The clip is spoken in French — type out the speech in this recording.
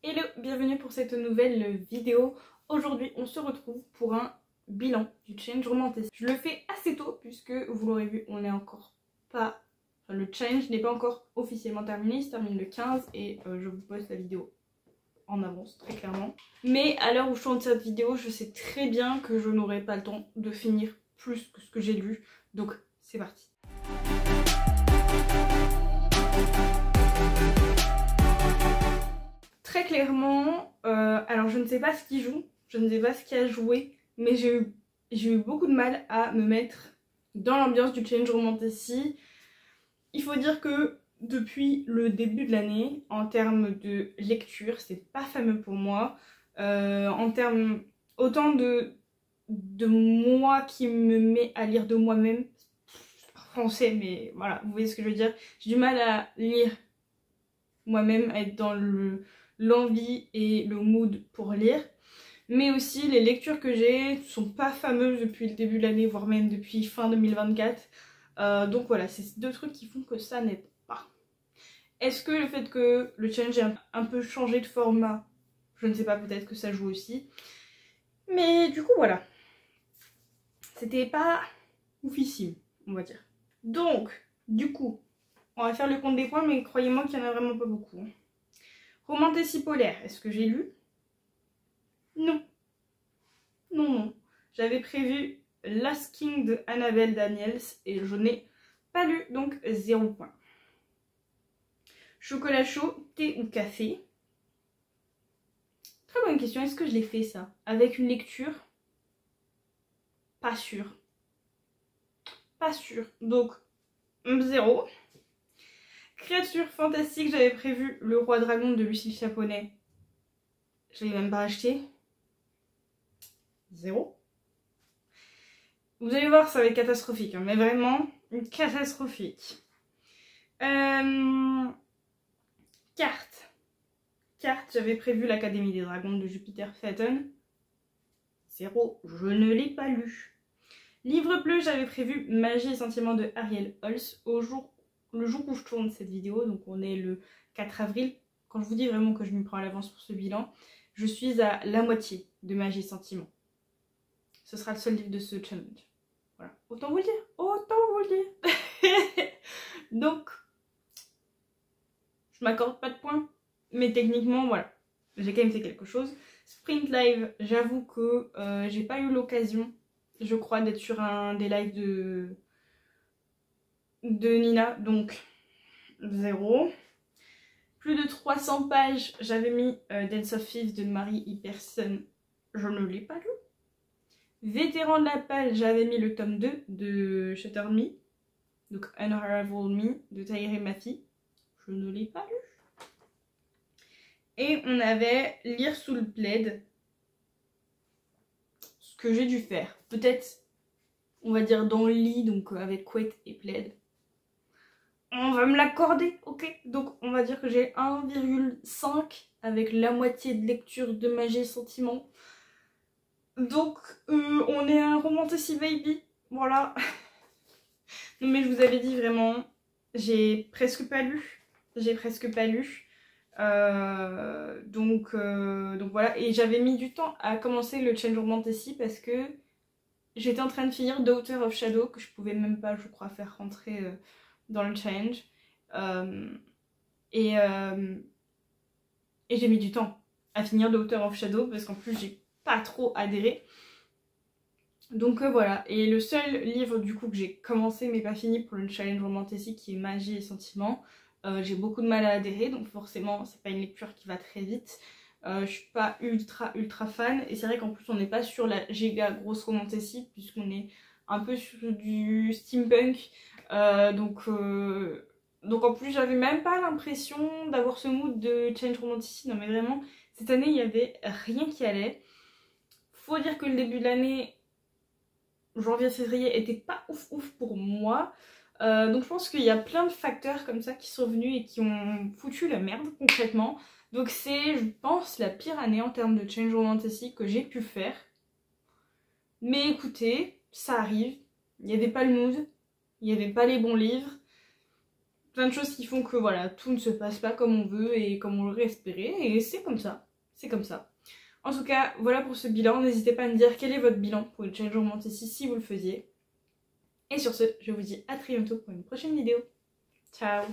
Hello, bienvenue pour cette nouvelle vidéo. Aujourd'hui on se retrouve pour un bilan du challenge romantique. Je le fais assez tôt puisque vous l'aurez vu, on n'est encore pas... Enfin, le challenge n'est pas encore officiellement terminé, il se termine le 15 et je vous poste la vidéo en avance très clairement. Mais à l'heure où je tourne cette vidéo, je sais très bien que je n'aurai pas le temps de finir plus que ce que j'ai lu. Donc c'est parti. Très clairement, alors je ne sais pas ce qui joue, je ne sais pas ce qui a joué, mais j'ai eu beaucoup de mal à me mettre dans l'ambiance du challenge romantasy. Il faut dire que depuis le début de l'année, en termes de lecture, c'est pas fameux pour moi. En termes autant de moi qui me met à lire de moi-même, français, mais voilà, vous voyez ce que je veux dire. J'ai du mal à lire moi-même, à être dans l'envie et le mood pour lire. Mais aussi les lectures que j'ai sont pas fameuses depuis le début de l'année, voire même depuis fin 2024. Donc voilà, c'est deux trucs qui font que ça n'aide pas. Est-ce que le fait que le challenge ait un peu changé de format, je ne sais pas, peut-être que ça joue aussi. Mais du coup voilà, c'était pas oufissime, on va dire. Donc, du coup, on va faire le compte des points, mais croyez-moi qu'il y en a vraiment pas beaucoup. Romantasy polaire, est-ce que j'ai lu? Non. Non. J'avais prévu Last King de Annabelle Daniels et je n'ai pas lu, donc 0 point. Chocolat chaud, thé ou café? Très bonne question, est-ce que je l'ai fait ça? Avec une lecture? Pas sûr. Pas sûr. Donc 0. Créature fantastique, j'avais prévu Le Roi Dragon de Lucille Chaponnet. Je l'ai même pas acheté. 0. Vous allez voir, ça va être catastrophique, hein, mais vraiment catastrophique. Carte, j'avais prévu l'Académie des Dragons de Jupiter Phaeton. 0, je ne l'ai pas lu. Livre bleu, j'avais prévu Magie et sentiments de Ariel Holz. Le jour où je tourne cette vidéo, donc on est le 4 avril, quand je vous dis vraiment que je m'y prends à l'avance pour ce bilan, je suis à la moitié de Magie et sentiments. Ce sera le seul livre de ce challenge. Voilà, autant vous le dire, autant vous le dire. Donc, je m'accorde pas de points, mais techniquement, voilà, j'ai quand même fait quelque chose. Sprint Live, j'avoue que j'ai pas eu l'occasion, je crois, d'être sur un des lives de Nina, donc 0. Plus de 300 pages, j'avais mis Dance of Thieves de Marie Hyperson, je ne l'ai pas lu. Vétéran de la Palle, j'avais mis le tome 2 de Shutter Me, donc Unravel Me de Tahereh Mafi, je ne l'ai pas lu. Et on avait Lire sous le plaid, ce que j'ai dû faire, peut-être on va dire dans le lit, donc avec couette et plaid. On va me l'accorder, ok? Donc on va dire que j'ai 1,5 avec la moitié de lecture de Magie et sentiments. Donc on est un romantasy baby, voilà. Non mais je vous avais dit vraiment, j'ai presque pas lu. Donc voilà, et j'avais mis du temps à commencer le challenge romantasy parce que j'étais en train de finir Daughter of Shadow, que je pouvais même pas, je crois, faire rentrer dans le challenge. Et j'ai mis du temps à finir Daughter of Shadow parce qu'en plus j'ai pas trop adhéré. Donc voilà, et le seul livre du coup que j'ai commencé mais pas fini pour le challenge romantasy qui est Magie et sentiments, j'ai beaucoup de mal à adhérer, donc forcément c'est pas une lecture qui va très vite. Je suis pas ultra fan, et c'est vrai qu'en plus on n'est pas sur la giga grosse romantasy puisqu'on est un peu sur du steampunk, donc en plus j'avais même pas l'impression d'avoir ce mood de challenge romantasy. Non mais vraiment, cette année il y avait rien qui allait. Faut dire que le début de l'année, janvier-février, était pas ouf pour moi. Donc je pense qu'il y a plein de facteurs comme ça qui sont venus et qui ont foutu la merde concrètement. Donc c'est, je pense, la pire année en termes de challenge romantasy que j'ai pu faire. Mais écoutez, ça arrive. Il n'y avait pas le mood, il n'y avait pas les bons livres. plein de choses qui font que voilà, tout ne se passe pas comme on veut et comme on l'aurait espéré, et c'est comme ça, c'est comme ça. En tout cas, voilà pour ce bilan, n'hésitez pas à me dire quel est votre bilan pour le challenge Romantasy si vous le faisiez. Et sur ce, je vous dis à très bientôt pour une prochaine vidéo. Ciao!